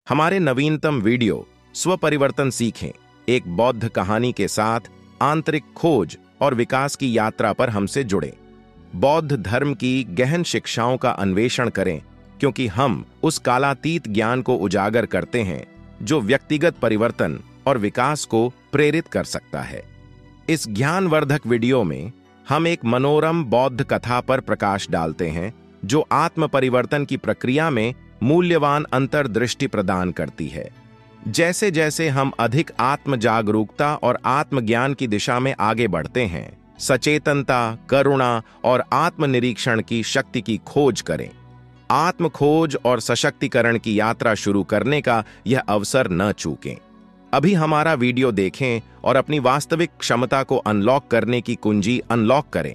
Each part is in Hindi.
हमारे नवीनतम वीडियो स्वपरिवर्तन सीखें एक बौद्ध कहानी के साथ आंतरिक खोज और विकास की यात्रा पर हमसे जुड़े। बौद्ध धर्म की गहन शिक्षाओं का अन्वेषण करें, क्योंकि हम उस कालातीत ज्ञान को उजागर करते हैं जो व्यक्तिगत परिवर्तन और विकास को प्रेरित कर सकता है। इस ज्ञानवर्धक वीडियो में हम एक मनोरम बौद्ध कथा पर प्रकाश डालते हैं जो आत्म परिवर्तन की प्रक्रिया में मूल्यवान अंतर्दृष्टि प्रदान करती है। जैसे जैसे हम अधिक आत्म जागरूकता और आत्मज्ञान की दिशा में आगे बढ़ते हैं, सचेतनता, करुणा और आत्मनिरीक्षण की शक्ति की खोज करें। आत्म खोज और सशक्तिकरण की यात्रा शुरू करने का यह अवसर न चूकें। अभी हमारा वीडियो देखें और अपनी वास्तविक क्षमता को अनलॉक करने की कुंजी अनलॉक करें।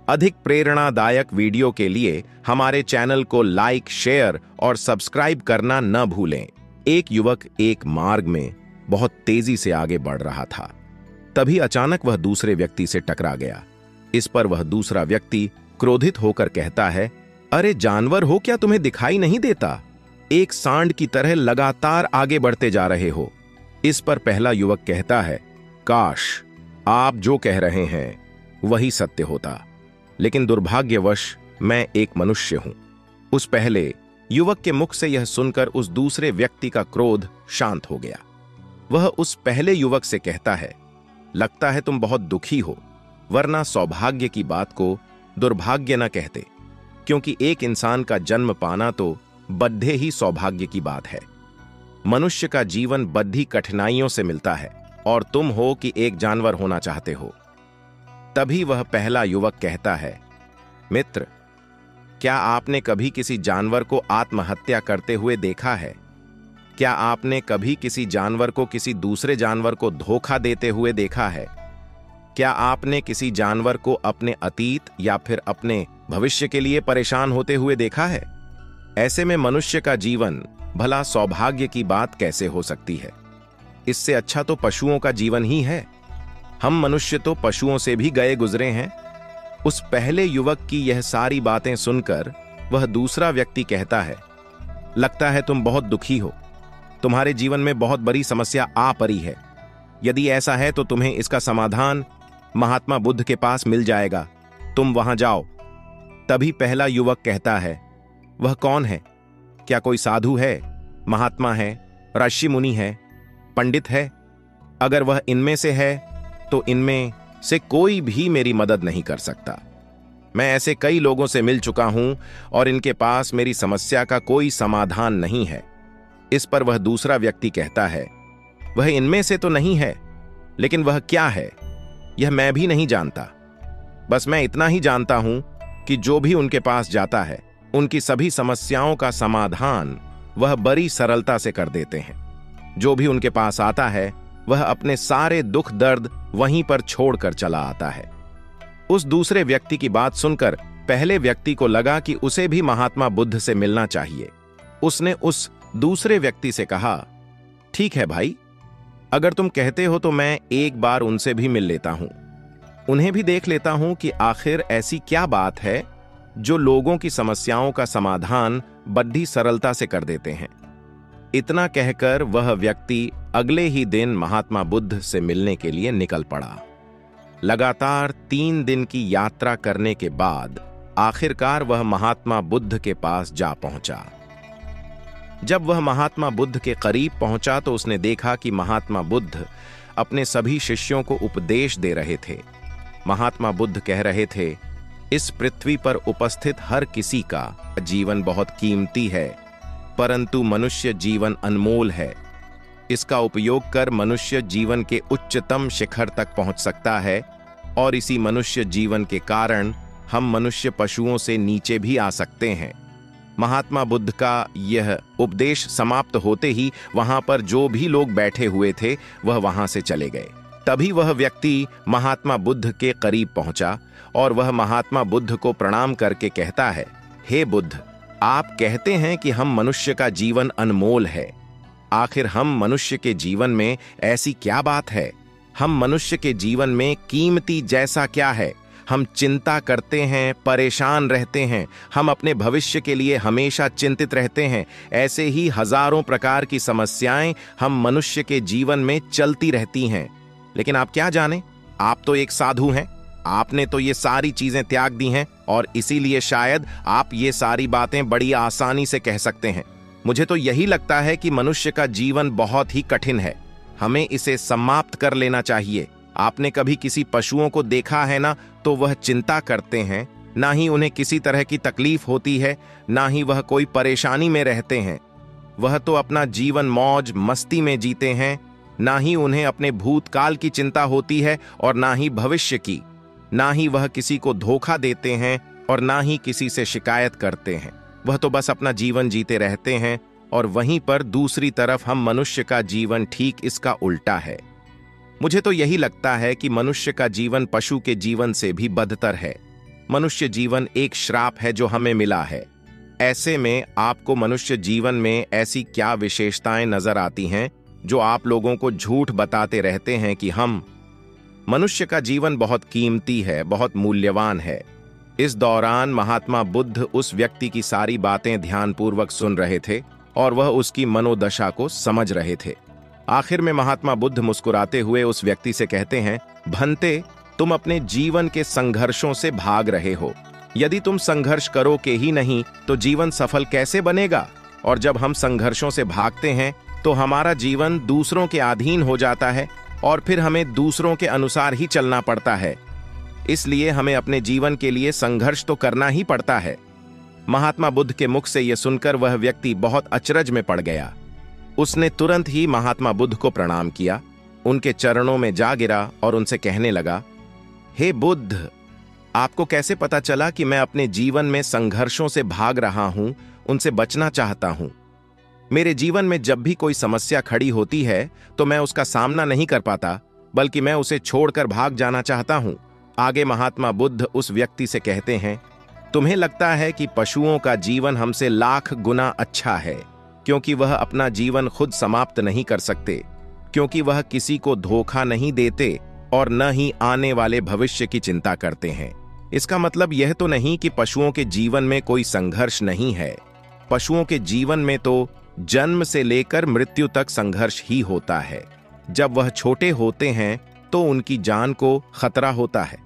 अधिक प्रेरणादायक वीडियो के लिए हमारे चैनल को लाइक, शेयर और सब्सक्राइब करना न भूलें। एक युवक एक मार्ग में बहुत तेजी से आगे बढ़ रहा था। तभी अचानक वह दूसरे व्यक्ति से टकरा गया। इस पर वह दूसरा व्यक्ति क्रोधित होकर कहता है, अरे जानवर हो क्या, तुम्हें दिखाई नहीं देता? एक सांड की तरह लगातार आगे बढ़ते जा रहे हो। इस पर पहला युवक कहता है, काश आप जो कह रहे हैं वही सत्य होता, लेकिन दुर्भाग्यवश मैं एक मनुष्य हूं। उस पहले युवक के मुख से यह सुनकर उस दूसरे व्यक्ति का क्रोध शांत हो गया। वह उस पहले युवक से कहता है, लगता है तुम बहुत दुखी हो, वरना सौभाग्य की बात को दुर्भाग्य न कहते, क्योंकि एक इंसान का जन्म पाना तो बड्ढे ही सौभाग्य की बात है। मनुष्य का जीवन बड्ढी कठिनाइयों से मिलता है और तुम हो कि एक जानवर होना चाहते हो। तभी वह पहला युवक कहता है, मित्र, क्या आपने कभी किसी जानवर को आत्महत्या करते हुए देखा है? क्या आपने कभी किसी जानवर को किसी दूसरे जानवर को धोखा देते हुए देखा है? क्या आपने किसी जानवर को अपने अतीत या फिर अपने भविष्य के लिए परेशान होते हुए देखा है? ऐसे में मनुष्य का जीवन भला सौभाग्य की बात कैसे हो सकती है? इससे अच्छा तो पशुओं का जीवन ही है। हम मनुष्य तो पशुओं से भी गए गुजरे हैं। उस पहले युवक की यह सारी बातें सुनकर वह दूसरा व्यक्ति कहता है, लगता है तुम बहुत दुखी हो, तुम्हारे जीवन में बहुत बड़ी समस्या आ पड़ी है। यदि ऐसा है तो तुम्हें इसका समाधान महात्मा बुद्ध के पास मिल जाएगा, तुम वहां जाओ। तभी पहला युवक कहता है, वह कौन है? क्या कोई साधु है, महात्मा है, ऋषि मुनि है, पंडित है? अगर वह इनमें से है तो इनमें से कोई भी मेरी मदद नहीं कर सकता। मैं ऐसे कई लोगों से मिल चुका हूं और इनके पास मेरी समस्या का कोई समाधान नहीं है। इस पर वह दूसरा व्यक्ति कहता है, वह इनमें से तो नहीं है, लेकिन वह क्या है यह मैं भी नहीं जानता। बस मैं इतना ही जानता हूं कि जो भी उनके पास जाता है उनकी सभी समस्याओं का समाधान वह बड़ी सरलता से कर देते हैं। जो भी उनके पास आता है वह अपने सारे दुख दर्द वहीं पर छोड़कर चला आता है। उस दूसरे व्यक्ति की बात सुनकर पहले व्यक्ति को लगा कि उसे भी महात्मा बुद्ध से मिलना चाहिए। उसने उस दूसरे व्यक्ति से कहा, ठीक है भाई, अगर तुम कहते हो तो मैं एक बार उनसे भी मिल लेता हूं। उन्हें भी देख लेता हूं कि आखिर ऐसी क्या बात है जो लोगों की समस्याओं का समाधान बड़ी सरलता से कर देते हैं। इतना कहकर वह व्यक्ति अगले ही दिन महात्मा बुद्ध से मिलने के लिए निकल पड़ा। लगातार 3 दिन की यात्रा करने के बाद आखिरकार वह महात्मा बुद्ध के पास जा पहुंचा। जब वह महात्मा बुद्ध के करीब पहुंचा तो उसने देखा कि महात्मा बुद्ध अपने सभी शिष्यों को उपदेश दे रहे थे। महात्मा बुद्ध कह रहे थे, इस पृथ्वी पर उपस्थित हर किसी का जीवन बहुत कीमती है, परंतु मनुष्य जीवन अनमोल है। इसका उपयोग कर मनुष्य जीवन के उच्चतम शिखर तक पहुंच सकता है और इसी मनुष्य जीवन के कारण हम मनुष्य पशुओं से नीचे भी आ सकते हैं। महात्मा बुद्ध का यह उपदेश समाप्त होते ही वहां पर जो भी लोग बैठे हुए थे वह वहां से चले गए। तभी वह व्यक्ति महात्मा बुद्ध के करीब पहुंचा और वह महात्मा बुद्ध को प्रणाम करके कहता है, हे बुद्ध, आप कहते हैं कि हम मनुष्य का जीवन अनमोल है। आखिर हम मनुष्य के जीवन में ऐसी क्या बात है? हम मनुष्य के जीवन में कीमती जैसा क्या है? हम चिंता करते हैं, परेशान रहते हैं, हम अपने भविष्य के लिए हमेशा चिंतित रहते हैं। ऐसे ही हजारों प्रकार की समस्याएं हम मनुष्य के जीवन में चलती रहती हैं। लेकिन आप क्या जाने, आप तो एक साधु हैं, आपने तो ये सारी चीजें त्याग दी हैं और इसीलिए शायद आप ये सारी बातें बड़ी आसानी से कह सकते हैं। मुझे तो यही लगता है कि मनुष्य का जीवन बहुत ही कठिन है, हमें इसे समाप्त कर लेना चाहिए। आपने कभी किसी पशुओं को देखा है ना, तो वह चिंता करते हैं, ना ही उन्हें किसी तरह की तकलीफ होती है, ना ही वह कोई परेशानी में रहते हैं। वह तो अपना जीवन मौज मस्ती में जीते हैं, ना ही उन्हें अपने भूतकाल की चिंता होती है और ना ही भविष्य की। ना ही वह किसी को धोखा देते हैं और ना ही किसी से शिकायत करते हैं। वह तो बस अपना जीवन जीते रहते हैं। और वहीं पर दूसरी तरफ हम मनुष्य का जीवन ठीक इसका उल्टा है। मुझे तो यही लगता है कि मनुष्य का जीवन पशु के जीवन से भी बदतर है। मनुष्य जीवन एक श्राप है जो हमें मिला है। ऐसे में आपको मनुष्य जीवन में ऐसी क्या विशेषताएं नजर आती हैं जो आप लोगों को झूठ बताते रहते हैं कि हम। मनुष्य का जीवन बहुत कीमती है, बहुत मूल्यवान है। इस दौरान महात्मा बुद्ध उस व्यक्ति की सारी बातें ध्यानपूर्वक सुन रहे थे और वह उसकी मनोदशा को समझ रहे थे। आखिर में महात्मा बुद्ध मुस्कुराते हुए उस व्यक्ति से कहते हैं, भंते, तुम अपने जीवन के संघर्षों से भाग रहे हो। यदि तुम संघर्ष करोगे ही नहीं तो जीवन सफल कैसे बनेगा? और जब हम संघर्षों से भागते हैं तो हमारा जीवन दूसरों के अधीन हो जाता है और फिर हमें दूसरों के अनुसार ही चलना पड़ता है। इसलिए हमें अपने जीवन के लिए संघर्ष तो करना ही पड़ता है। महात्मा बुद्ध के मुख से यह सुनकर वह व्यक्ति बहुत अचरज में पड़ गया। उसने तुरंत ही महात्मा बुद्ध को प्रणाम किया, उनके चरणों में जा गिरा और उनसे कहने लगा, हे बुद्ध, आपको कैसे पता चला कि मैं अपने जीवन में संघर्षों से भाग रहा हूं, उनसे बचना चाहता हूं? मेरे जीवन में जब भी कोई समस्या खड़ी होती है तो मैं उसका सामना नहीं कर पाता, बल्कि मैं उसे छोड़कर भाग जाना चाहता हूं। आगे महात्मा बुद्ध उस व्यक्ति से कहते हैं, तुम्हें लगता है कि पशुओं का जीवन हमसे लाख गुना अच्छा है, क्योंकि वह अपना जीवन खुद समाप्त नहीं कर सकते, क्योंकि वह किसी को धोखा नहीं देते और न ही आने वाले भविष्य की चिंता करते हैं। इसका मतलब यह तो नहीं कि पशुओं के जीवन में कोई संघर्ष नहीं है। पशुओं के जीवन में तो जन्म से लेकर मृत्यु तक संघर्ष ही होता है। जब वह छोटे होते हैं तो उनकी जान को खतरा होता है,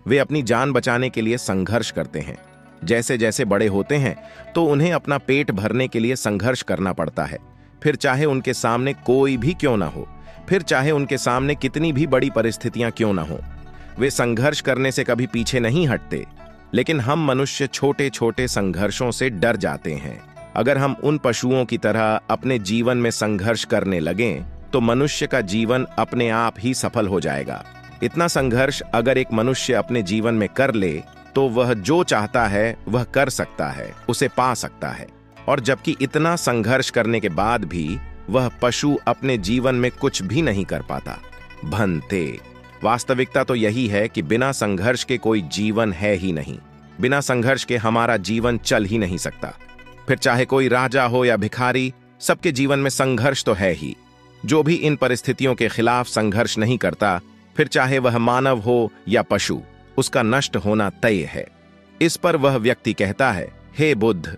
वे अपनी जान बचाने के लिए संघर्ष करते हैं। जैसे जैसे बड़े होते हैं तो उन्हें अपना पेट भरने के लिए संघर्ष करना पड़ता है, फिर चाहे उनके सामने कोई भी क्यों ना हो, फिर चाहे उनके सामने कितनी भी बड़ी परिस्थितियां क्यों ना हो, वे संघर्ष करने से कभी पीछे नहीं हटते। लेकिन हम मनुष्य छोटे छोटे संघर्षों से डर जाते हैं। अगर हम उन पशुओं की तरह अपने जीवन में संघर्ष करने लगें तो मनुष्य का जीवन अपने आप ही सफल हो जाएगा। इतना संघर्ष अगर एक मनुष्य अपने जीवन में कर ले तो वह जो चाहता है वह कर सकता है, उसे पा सकता है। और जबकि इतना संघर्ष करने के बाद भी वह पशु अपने जीवन में कुछ भी नहीं कर पाता। भंते, वास्तविकता तो यही है कि बिना संघर्ष के कोई जीवन है ही नहीं। बिना संघर्ष के हमारा जीवन चल ही नहीं सकता। फिर चाहे कोई राजा हो या भिखारी, सबके जीवन में संघर्ष तो है ही। जो भी इन परिस्थितियों के खिलाफ संघर्ष नहीं करता, फिर चाहे वह मानव हो या पशु, उसका नष्ट होना तय है। इस पर वह व्यक्ति कहता है, हे बुद्ध,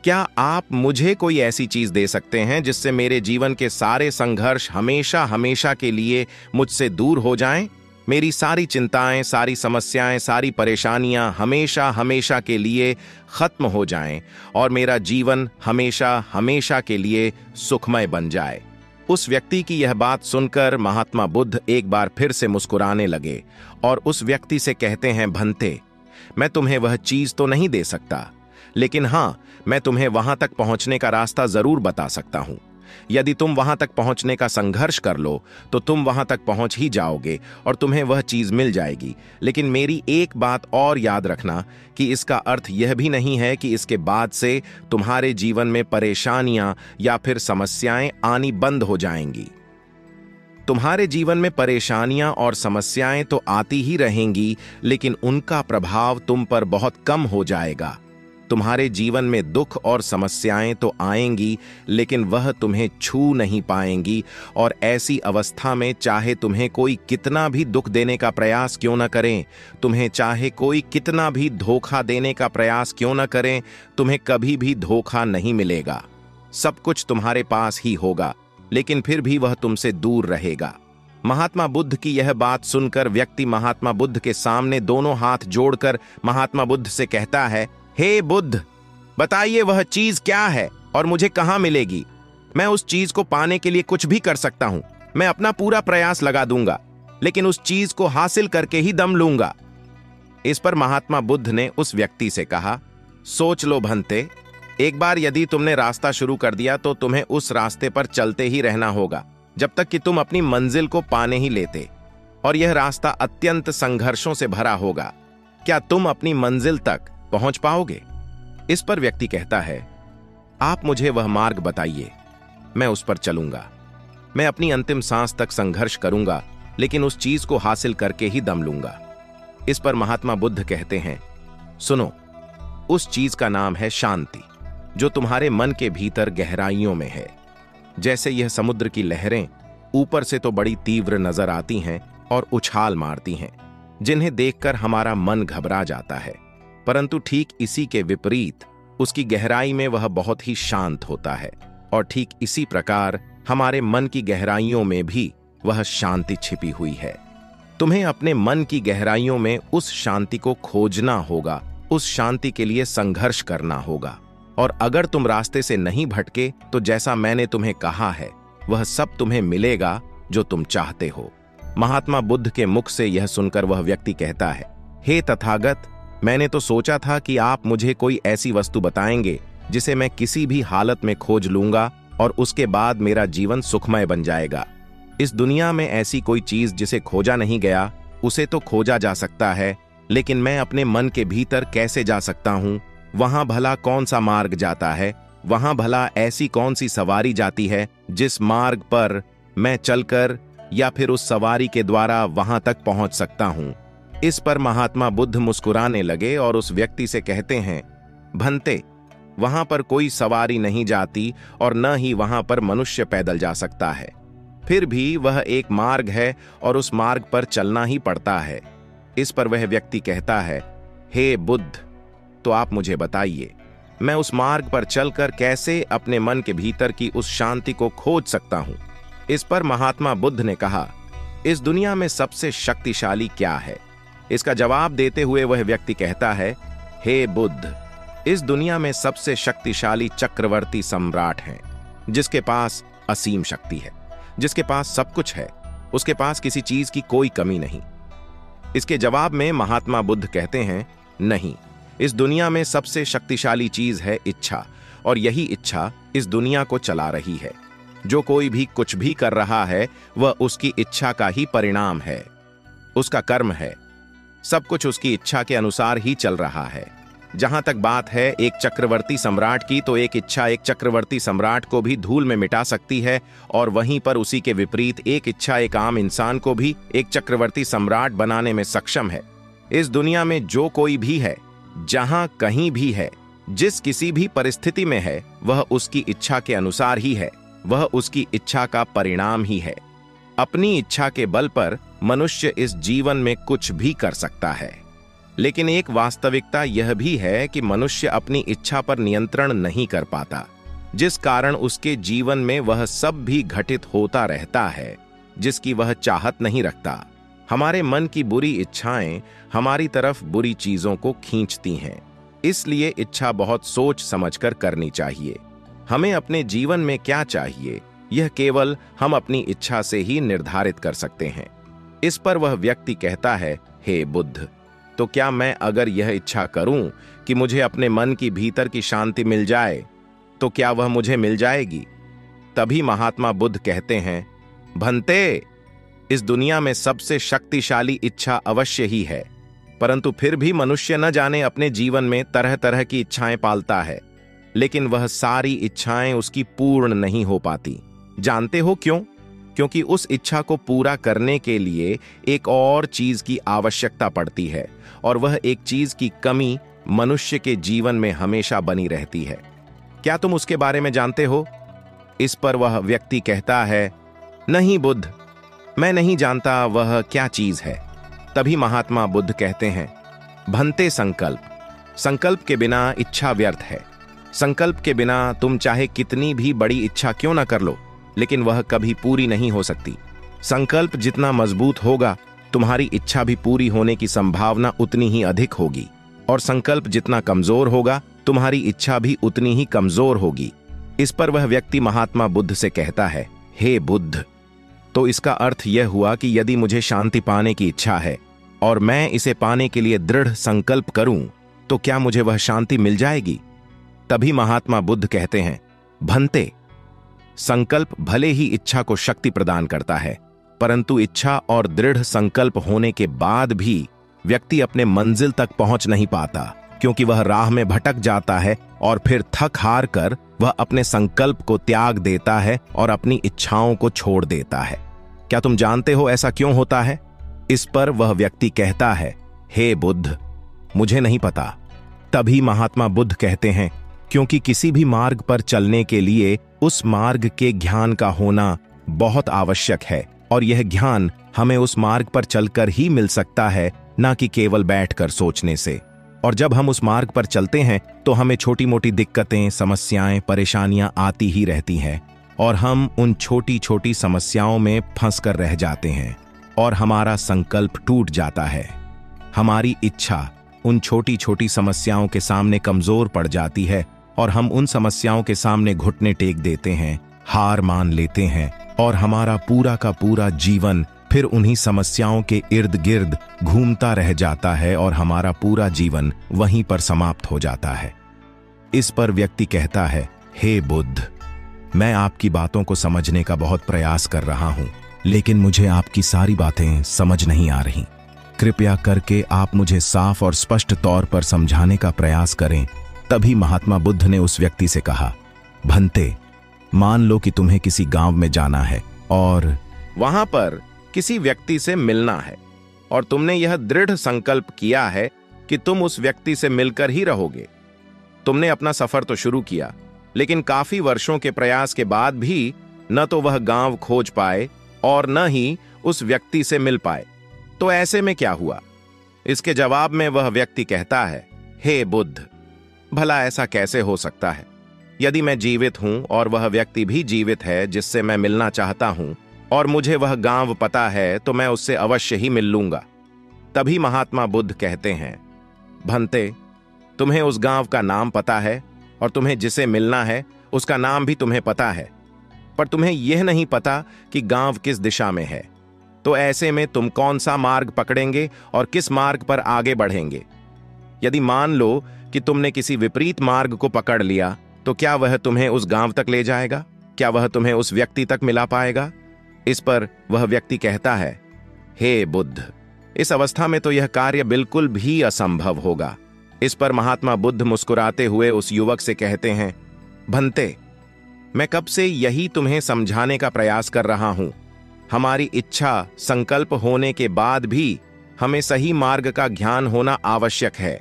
क्या आप मुझे कोई ऐसी चीज दे सकते हैं जिससे मेरे जीवन के सारे संघर्ष हमेशा हमेशा के लिए मुझसे दूर हो जाएं? मेरी सारी चिंताएं, सारी समस्याएं, सारी परेशानियां हमेशा हमेशा के लिए खत्म हो जाएं और मेरा जीवन हमेशा हमेशा के लिए सुखमय बन जाए। उस व्यक्ति की यह बात सुनकर महात्मा बुद्ध एक बार फिर से मुस्कुराने लगे और उस व्यक्ति से कहते हैं, भंते, मैं तुम्हें वह चीज तो नहीं दे सकता, लेकिन हां, मैं तुम्हें वहां तक पहुंचने का रास्ता जरूर बता सकता हूं। यदि तुम वहां तक पहुंचने का संघर्ष कर लो तो तुम वहां तक पहुंच ही जाओगे और तुम्हें वह चीज मिल जाएगी। लेकिन मेरी एक बात और याद रखना कि इसका अर्थ यह भी नहीं है कि इसके बाद से तुम्हारे जीवन में परेशानियां या फिर समस्याएं आनी बंद हो जाएंगी। तुम्हारे जीवन में परेशानियां और समस्याएं तो आती ही रहेंगी, लेकिन उनका प्रभाव तुम पर बहुत कम हो जाएगा। तुम्हारे जीवन में दुख और समस्याएं तो आएंगी, लेकिन वह तुम्हें छू नहीं पाएंगी। और ऐसी अवस्था में चाहे तुम्हें कोई कितना भी दुख देने का प्रयास क्यों न करें, तुम्हें चाहे कोई कितना भी धोखा देने का प्रयास क्यों न करें, तुम्हें कभी भी धोखा नहीं मिलेगा। सब कुछ तुम्हारे पास ही होगा, लेकिन फिर भी वह तुमसे दूर रहेगा। महात्मा बुद्ध की यह बात सुनकर व्यक्ति महात्मा बुद्ध के सामने दोनों हाथ जोड़कर महात्मा बुद्ध से कहता है, हे बुद्ध, बताइए वह चीज क्या है और मुझे कहां मिलेगी? मैं उस चीज को पाने के लिए कुछ भी कर सकता हूं। मैं अपना पूरा प्रयास लगा दूंगा, लेकिन उस चीज को हासिल करके ही दम लूंगा। इस पर महात्मा बुद्ध ने उस व्यक्ति से कहा, सोच लो भंते, एक बार यदि तुमने रास्ता शुरू कर दिया तो तुम्हें उस रास्ते पर चलते ही रहना होगा जब तक कि तुम अपनी मंजिल को पाने ही लेते, और यह रास्ता अत्यंत संघर्षों से भरा होगा। क्या तुम अपनी मंजिल तक पहुंच पाओगे? इस पर व्यक्ति कहता है, आप मुझे वह मार्ग बताइए, मैं उस पर चलूंगा। मैं अपनी अंतिम सांस तक संघर्ष करूंगा, लेकिन उस चीज को हासिल करके ही दम लूंगा। इस पर महात्मा बुद्ध कहते हैं, सुनो, उस चीज का नाम है शांति, जो तुम्हारे मन के भीतर गहराइयों में है। जैसे यह समुद्र की लहरें ऊपर से तो बड़ी तीव्र नजर आती हैं और उछाल मारती हैं, जिन्हें देखकर हमारा मन घबरा जाता है, परंतु ठीक इसी के विपरीत उसकी गहराई में वह बहुत ही शांत होता है। और ठीक इसी प्रकार हमारे मन की गहराइयों में भी वह शांति छिपी हुई है। तुम्हें अपने मन की गहराइयों में उस शांति को खोजना होगा, उस शांति के लिए संघर्ष करना होगा। और अगर तुम रास्ते से नहीं भटके तो जैसा मैंने तुम्हें कहा है, वह सब तुम्हें मिलेगा जो तुम चाहते हो। महात्मा बुद्ध के मुख से यह सुनकर वह व्यक्ति कहता है, हे तथागत, मैंने तो सोचा था कि आप मुझे कोई ऐसी वस्तु बताएंगे जिसे मैं किसी भी हालत में खोज लूंगा और उसके बाद मेरा जीवन सुखमय बन जाएगा। इस दुनिया में ऐसी कोई चीज जिसे खोजा नहीं गया, उसे तो खोजा जा सकता है, लेकिन मैं अपने मन के भीतर कैसे जा सकता हूं? वहां भला कौन सा मार्ग जाता है? वहां भला ऐसी कौन सी सवारी जाती है जिस मार्ग पर मैं चलकर या फिर उस सवारी के द्वारा वहां तक पहुंच सकता हूं? इस पर महात्मा बुद्ध मुस्कुराने लगे और उस व्यक्ति से कहते हैं, भंते, वहां पर कोई सवारी नहीं जाती और न ही वहां पर मनुष्य पैदल जा सकता है। फिर भी वह एक मार्ग है और उस मार्ग पर चलना ही पड़ता है। इस पर वह व्यक्ति कहता है, हे बुद्ध, तो आप मुझे बताइए, मैं उस मार्ग पर चलकर कैसे अपने मन के भीतर की उस शांति को खोज सकता हूं? इस पर महात्मा बुद्ध ने कहा, इस दुनिया में सबसे शक्तिशाली क्या है? इसका जवाब देते हुए वह व्यक्ति कहता है, हे बुद्ध, इस दुनिया में सबसे शक्तिशाली चक्रवर्ती सम्राट हैं, जिसके पास असीम शक्ति है, जिसके पास सब कुछ है, उसके पास किसी चीज की कोई कमी नहीं। इसके जवाब में महात्मा बुद्ध कहते हैं, नहीं, इस दुनिया में सबसे शक्तिशाली चीज है इच्छा, और यही इच्छा इस दुनिया को चला रही है। जो कोई भी कुछ भी कर रहा है वह उसकी इच्छा का ही परिणाम है, उसका कर्म है। सब कुछ उसकी इच्छा के अनुसार ही चल रहा है। जहां तक बात है एक चक्रवर्ती सम्राट की, तो एक इच्छा एक चक्रवर्ती सम्राट को भी धूल में मिटा सकती है, और वहीं पर उसी के विपरीत एक इच्छा एक आम इंसान को भी एक चक्रवर्ती सम्राट बनाने में सक्षम है। इस दुनिया में जो कोई भी है, जहां कहीं भी है, जिस किसी भी परिस्थिति में है, वह उसकी इच्छा के अनुसार ही है, वह उसकी इच्छा का परिणाम ही है। अपनी इच्छा के बल पर मनुष्य इस जीवन में कुछ भी कर सकता है, लेकिन एक वास्तविकता यह भी है कि मनुष्य अपनी इच्छा पर नियंत्रण नहीं कर पाता, जिस कारण उसके जीवन में वह सब भी घटित होता रहता है जिसकी वह चाहत नहीं रखता। हमारे मन की बुरी इच्छाएं हमारी तरफ बुरी चीजों को खींचती हैं, इसलिए इच्छा बहुत सोच समझकर करनी चाहिए। हमें अपने जीवन में क्या चाहिए, यह केवल हम अपनी इच्छा से ही निर्धारित कर सकते हैं। इस पर वह व्यक्ति कहता है, हे बुद्ध, तो क्या मैं अगर यह इच्छा करूं कि मुझे अपने मन की भीतर की शांति मिल जाए, तो क्या वह मुझे मिल जाएगी? तभी महात्मा बुद्ध कहते हैं, भंते, इस दुनिया में सबसे शक्तिशाली इच्छा अवश्य ही है, परंतु फिर भी मनुष्य न जाने अपने जीवन में तरह तरह की इच्छाएं पालता है, लेकिन वह सारी इच्छाएं उसकी पूर्ण नहीं हो पाती। जानते हो क्यों? क्योंकि उस इच्छा को पूरा करने के लिए एक और चीज की आवश्यकता पड़ती है, और वह एक चीज की कमी मनुष्य के जीवन में हमेशा बनी रहती है। क्या तुम उसके बारे में जानते हो? इस पर वह व्यक्ति कहता है, नहीं बुद्ध, मैं नहीं जानता वह क्या चीज है। तभी महात्मा बुद्ध कहते हैं, भन्ते संकल्प। संकल्प के बिना इच्छा व्यर्थ है। संकल्प के बिना तुम चाहे कितनी भी बड़ी इच्छा क्यों ना कर लो, लेकिन वह कभी पूरी नहीं हो सकती। संकल्प जितना मजबूत होगा, तुम्हारी इच्छा भी पूरी होने की संभावना उतनी ही अधिक होगी, और संकल्प जितना कमजोर होगा, तुम्हारी इच्छा भी उतनी ही कमजोर होगी। इस पर वह व्यक्ति महात्मा बुद्ध से कहता है, हे बुद्ध, तो इसका अर्थ यह हुआ कि यदि मुझे शांति पाने की इच्छा है और मैं इसे पाने के लिए दृढ़ संकल्प करूं, तो क्या मुझे वह शांति मिल जाएगी? तभी महात्मा बुद्ध कहते हैं, भन्ते, संकल्प भले ही इच्छा को शक्ति प्रदान करता है, परंतु इच्छा और दृढ़ संकल्प होने के बाद भी व्यक्ति अपने मंजिल तक पहुंच नहीं पाता, क्योंकि वह राह में भटक जाता है और फिर थक हार कर वह अपने संकल्प को त्याग देता है और अपनी इच्छाओं को छोड़ देता है। क्या तुम जानते हो ऐसा क्यों होता है? इस पर वह व्यक्ति कहता है, हे बुद्ध, मुझे नहीं पता। तभी महात्मा बुद्ध कहते हैं, क्योंकि किसी भी मार्ग पर चलने के लिए उस मार्ग के ज्ञान का होना बहुत आवश्यक है, और यह ज्ञान हमें उस मार्ग पर चलकर ही मिल सकता है, ना कि केवल बैठकर सोचने से। और जब हम उस मार्ग पर चलते हैं तो हमें छोटी मोटी दिक्कतें, समस्याएं, परेशानियां आती ही रहती हैं, और हम उन छोटी छोटी समस्याओं में फंस कर रह जाते हैं और हमारा संकल्प टूट जाता है। हमारी इच्छा उन छोटी छोटी समस्याओं के सामने कमजोर पड़ जाती है और हम उन समस्याओं के सामने घुटने टेक देते हैं, हार मान लेते हैं, और हमारा पूरा का पूरा जीवन फिर उन्हीं समस्याओं के इर्द गिर्द घूमता रह जाता है और हमारा पूरा जीवन वहीं पर समाप्त हो जाता है। इस पर व्यक्ति कहता है, हे बुद्ध, मैं आपकी बातों को समझने का बहुत प्रयास कर रहा हूं, लेकिन मुझे आपकी सारी बातें समझ नहीं आ रही। कृपया करके आप मुझे साफ और स्पष्ट तौर पर समझाने का प्रयास करें। तभी महात्मा बुद्ध ने उस व्यक्ति से कहा, भन्ते, मान लो कि तुम्हें किसी गांव में जाना है और वहां पर किसी व्यक्ति से मिलना है, और तुमने यह दृढ़ संकल्प किया है कि तुम उस व्यक्ति से मिलकर ही रहोगे। तुमने अपना सफर तो शुरू किया, लेकिन काफी वर्षों के प्रयास के बाद भी न तो वह गांव खोज पाए और न ही उस व्यक्ति से मिल पाए। तो ऐसे में क्या हुआ? इसके जवाब में वह व्यक्ति कहता है, हे बुद्ध, भला ऐसा कैसे हो सकता है? यदि मैं जीवित हूं और वह व्यक्ति भी जीवित है जिससे मैं मिलना चाहता हूं, और मुझे वह गांव पता है, तो मैं उससे अवश्य ही मिल लूंगा। तभी महात्मा बुद्ध कहते हैं, भन्ते, तुम्हें उस गांव का नाम पता है और तुम्हें जिसे मिलना है उसका नाम भी तुम्हें पता है, पर तुम्हें यह नहीं पता कि गांव किस दिशा में है। तो ऐसे में तुम कौन सा मार्ग पकड़ेंगे और किस मार्ग पर आगे बढ़ेंगे? यदि मान लो कि तुमने किसी विपरीत मार्ग को पकड़ लिया, तो क्या वह तुम्हें उस गांव तक ले जाएगा? क्या वह तुम्हें उस व्यक्ति तक मिला पाएगा? इस पर वह व्यक्ति कहता है, हे बुद्ध, इस अवस्था में तो यह कार्य बिल्कुल भी असंभव होगा। इस पर महात्मा बुद्ध मुस्कुराते हुए उस युवक से कहते हैं, भन्ते, मैं कब से यही तुम्हें समझाने का प्रयास कर रहा हूं। हमारी इच्छा, संकल्प होने के बाद भी हमें सही मार्ग का ज्ञान होना आवश्यक है।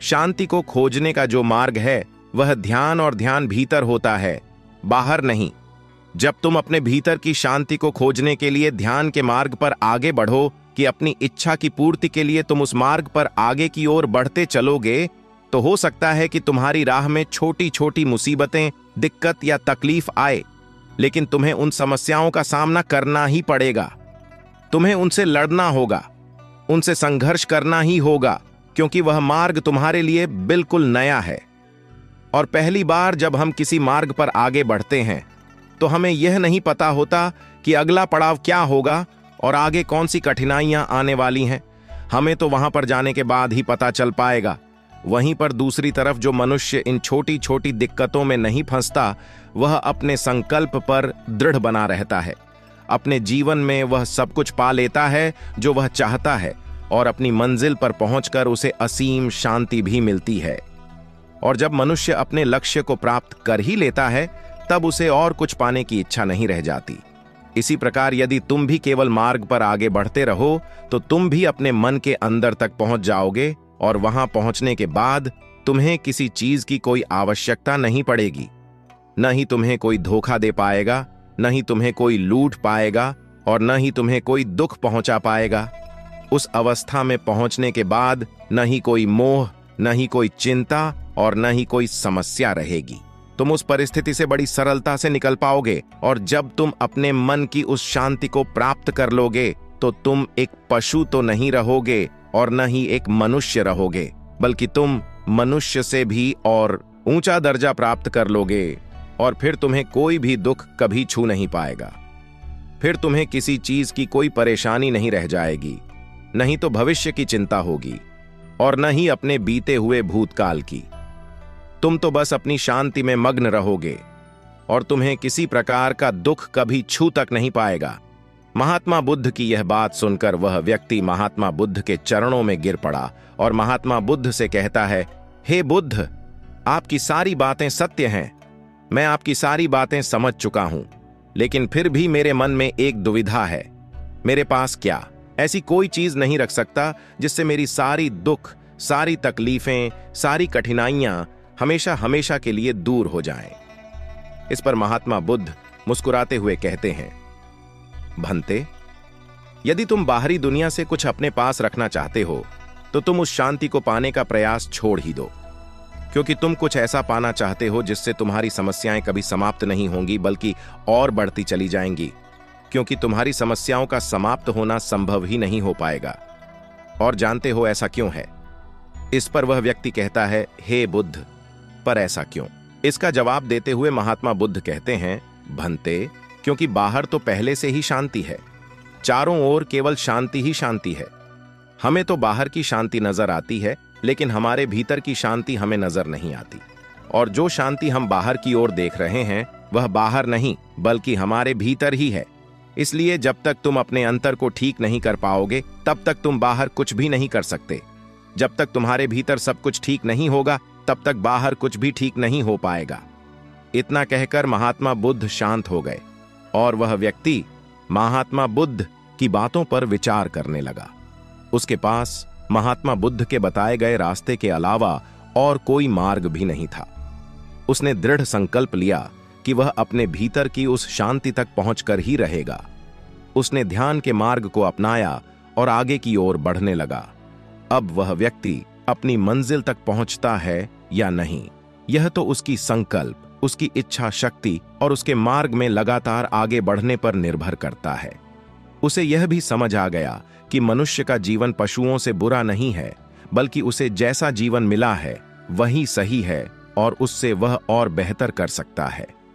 शांति को खोजने का जो मार्ग है वह ध्यान, और ध्यान भीतर होता है, बाहर नहीं। जब तुम अपने भीतर की शांति को खोजने के लिए ध्यान के मार्ग पर आगे बढ़ो कि अपनी इच्छा की पूर्ति के लिए तुम उस मार्ग पर आगे की ओर बढ़ते चलोगे, तो हो सकता है कि तुम्हारी राह में छोटी छोटी मुसीबतें, दिक्कत या तकलीफ आए, लेकिन तुम्हें उन समस्याओं का सामना करना ही पड़ेगा। तुम्हें उनसे लड़ना होगा, उनसे संघर्ष करना ही होगा, क्योंकि वह मार्ग तुम्हारे लिए बिल्कुल नया है। और पहली बार जब हम किसी मार्ग पर आगे बढ़ते हैं तो हमें यह नहीं पता होता कि अगला पड़ाव क्या होगा और आगे कौन सी कठिनाइयां आने वाली हैं। हमें तो वहां पर जाने के बाद ही पता चल पाएगा। वहीं पर दूसरी तरफ जो मनुष्य इन छोटी छोटी दिक्कतों में नहीं फंसता, वह अपने संकल्प पर दृढ़ बना रहता है। अपने जीवन में वह सब कुछ पा लेता है जो वह चाहता है, और अपनी मंजिल पर पहुंचकर उसे असीम शांति भी मिलती है। और जब मनुष्य अपने लक्ष्य को प्राप्त कर ही लेता है, तब उसे और कुछ पाने की इच्छा नहीं रह जाती। इसी प्रकार यदि तुम भी केवल मार्ग पर आगे बढ़ते रहो, तो तुम भी अपने मन के अंदर तक पहुंच जाओगे और वहां पहुंचने के बाद तुम्हें किसी चीज की कोई आवश्यकता नहीं पड़ेगी। न ही तुम्हें कोई धोखा दे पाएगा, न ही तुम्हें कोई लूट पाएगा और न ही तुम्हें कोई दुख पहुंचा पाएगा। उस अवस्था में पहुंचने के बाद न ही कोई मोह, न ही कोई चिंता और न ही कोई समस्या रहेगी। तुम उस परिस्थिति से बड़ी सरलता से निकल पाओगे और जब तुम अपने मन की उस शांति को प्राप्त कर लोगे तो तुम एक पशु तो नहीं रहोगे और न ही एक मनुष्य रहोगे, बल्कि तुम मनुष्य से भी और ऊंचा दर्जा प्राप्त कर लोगे और फिर तुम्हें कोई भी दुख कभी छू नहीं पाएगा। फिर तुम्हें किसी चीज की कोई परेशानी नहीं रह जाएगी, नहीं तो भविष्य की चिंता होगी और न ही अपने बीते हुए भूतकाल की। तुम तो बस अपनी शांति में मग्न रहोगे और तुम्हें किसी प्रकार का दुख कभी छू तक नहीं पाएगा। महात्मा बुद्ध की यह बात सुनकर वह व्यक्ति महात्मा बुद्ध के चरणों में गिर पड़ा और महात्मा बुद्ध से कहता है, हे बुद्ध, आपकी सारी बातें सत्य हैं, मैं आपकी सारी बातें समझ चुका हूं, लेकिन फिर भी मेरे मन में एक दुविधा है। मेरे पास क्या ऐसी कोई चीज नहीं रख सकता जिससे मेरी सारी दुख, सारी तकलीफें, सारी कठिनाइयां हमेशा हमेशा के लिए दूर हो जाएं। इस पर महात्मा बुद्ध मुस्कुराते हुए कहते हैं, भंते, यदि तुम बाहरी दुनिया से कुछ अपने पास रखना चाहते हो तो तुम उस शांति को पाने का प्रयास छोड़ ही दो, क्योंकि तुम कुछ ऐसा पाना चाहते हो जिससे तुम्हारी समस्याएं कभी समाप्त नहीं होंगी बल्कि और बढ़ती चली जाएंगी, क्योंकि तुम्हारी समस्याओं का समाप्त होना संभव ही नहीं हो पाएगा। और जानते हो ऐसा क्यों है? इस पर वह व्यक्ति कहता है, हे बुद्ध, पर ऐसा क्यों? इसका जवाब देते हुए महात्मा बुद्ध कहते हैं, भंते, क्योंकि बाहर तो पहले से ही शांति है, चारों ओर केवल शांति ही शांति है। हमें तो बाहर की शांति नजर आती है, लेकिन हमारे भीतर की शांति हमें नजर नहीं आती। और जो शांति हम बाहर की ओर देख रहे हैं वह बाहर नहीं बल्कि हमारे भीतर ही है। इसलिए जब तक तुम अपने अंतर को ठीक नहीं कर पाओगे तब तक तुम बाहर कुछ भी नहीं कर सकते। जब तक तुम्हारे भीतर सब कुछ ठीक नहीं होगा तब तक बाहर कुछ भी ठीक नहीं हो पाएगा। इतना कहकर महात्मा बुद्ध शांत हो गए और वह व्यक्ति महात्मा बुद्ध की बातों पर विचार करने लगा। उसके पास महात्मा बुद्ध के बताए गए रास्ते के अलावा और कोई मार्ग भी नहीं था। उसने दृढ़ संकल्प लिया कि वह अपने भीतर की उस शांति तक पहुंचकर ही रहेगा। उसने ध्यान के मार्ग को अपनाया और आगे की ओर बढ़ने लगा। अब वह व्यक्ति अपनी मंजिल तक पहुंचता है या नहीं, यह तो उसकी संकल्प, उसकी इच्छा शक्ति और उसके मार्ग में लगातार आगे बढ़ने पर निर्भर करता है। उसे यह भी समझ आ गया कि मनुष्य का जीवन पशुओं से बुरा नहीं है, बल्कि उसे जैसा जीवन मिला है वही सही है और उससे वह और बेहतर कर सकता है।